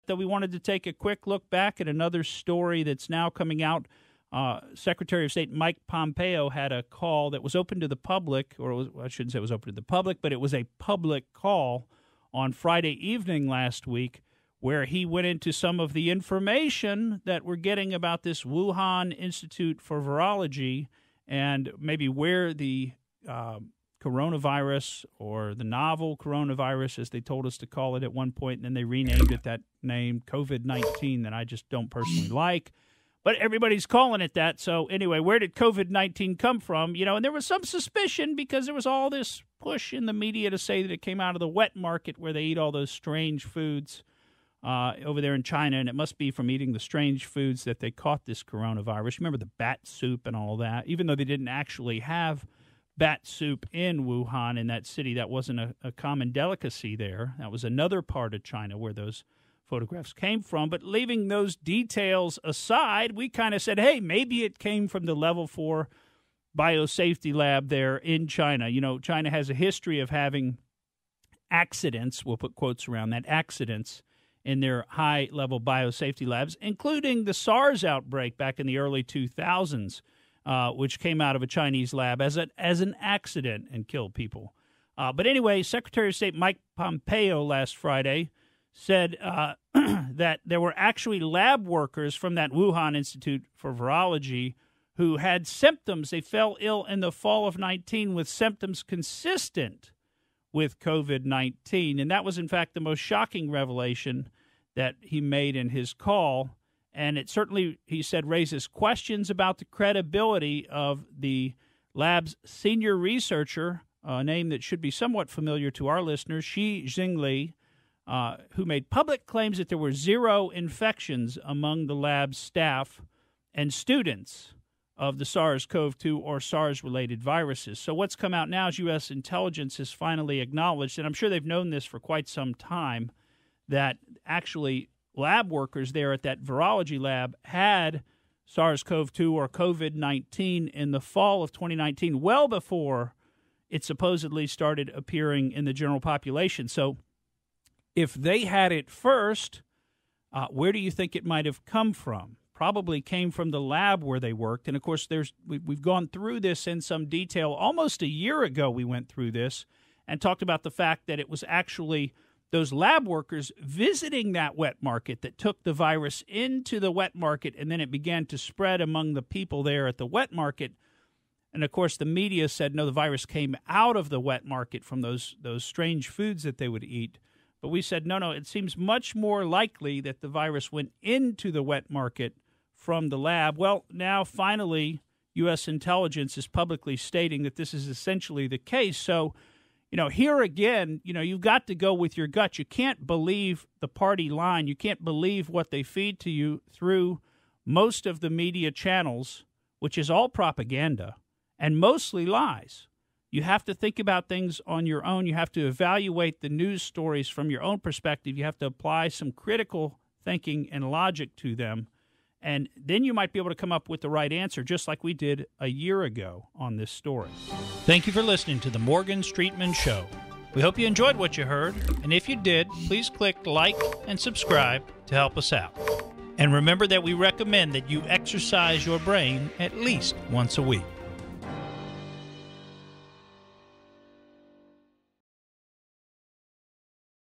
That we wanted to take a quick look back at another story that's now coming out. Secretary of State Mike Pompeo had a call that was open to the public, I shouldn't say it was open to the public, but it was a public call on Friday evening last week where he went into some of the information that we're getting about this Wuhan Institute for Virology and maybe where the coronavirus, or the novel coronavirus, as they told us to call it at one point, and then they renamed it that name, COVID-19, that I just don't personally like. But everybody's calling it that. So anyway, where did COVID-19 come from? And there was some suspicion because there was all this push in the media to say that it came out of the wet market where they eat all those strange foods over there in China, and it must be from eating the strange foods that they caught this coronavirus. Remember the bat soup and all that? Even though they didn't actually have bat soup in Wuhan, in that city, that wasn't a common delicacy there. That was another part of China where those photographs came from. But leaving those details aside, we kind of said, hey, maybe it came from the level 4 biosafety lab there in China. China has a history of having accidents, we'll put quotes around that, accidents in their high-level biosafety labs, including the SARS outbreak back in the early 2000s, which came out of a Chinese lab as an accident and killed people. But anyway, Secretary of State Mike Pompeo last Friday said that there were actually lab workers from that Wuhan Institute for Virology who had symptoms. They fell ill in the fall of 19 with symptoms consistent with COVID-19. And that was, in fact, the most shocking revelation that he made in his call. And it certainly, he said, raises questions about the credibility of the lab's senior researcher, a name that should be somewhat familiar to our listeners, Shi Zhengli, who made public claims that there were 0 infections among the lab's staff and students of the SARS-CoV-2 or SARS-related viruses. So what's come out now is U.S. intelligence has finally acknowledged, and I'm sure they've known this for quite some time, that actually lab workers there at that virology lab had SARS-CoV-2 or COVID-19 in the fall of 2019, well before it supposedly started appearing in the general population. So if they had it first, where do you think it might have come from? Probably came from the lab where they worked. And, of course, we've gone through this in some detail. Almost a year ago we went through this and talked about the fact that it was actually those lab workers visiting that wet market that took the virus into the wet market, and then it began to spread among the people there at the wet market. And, of course, the media said, no, the virus came out of the wet market from those strange foods that they would eat. But we said, no, it seems much more likely that the virus went into the wet market from the lab. Well, now, finally, U.S. intelligence is publicly stating that this is essentially the case. So, here again, you've got to go with your gut. You can't believe the party line. You can't believe what they feed to you through most of the media channels, which is all propaganda and mostly lies. You have to think about things on your own. You have to evaluate the news stories from your own perspective. You have to apply some critical thinking and logic to them. And then you might be able to come up with the right answer, just like we did a year ago on this story. Thank you for listening to the Morgan Streetman Show. We hope you enjoyed what you heard. And if you did, please click like and subscribe to help us out. And remember that we recommend that you exercise your brain at least once a week.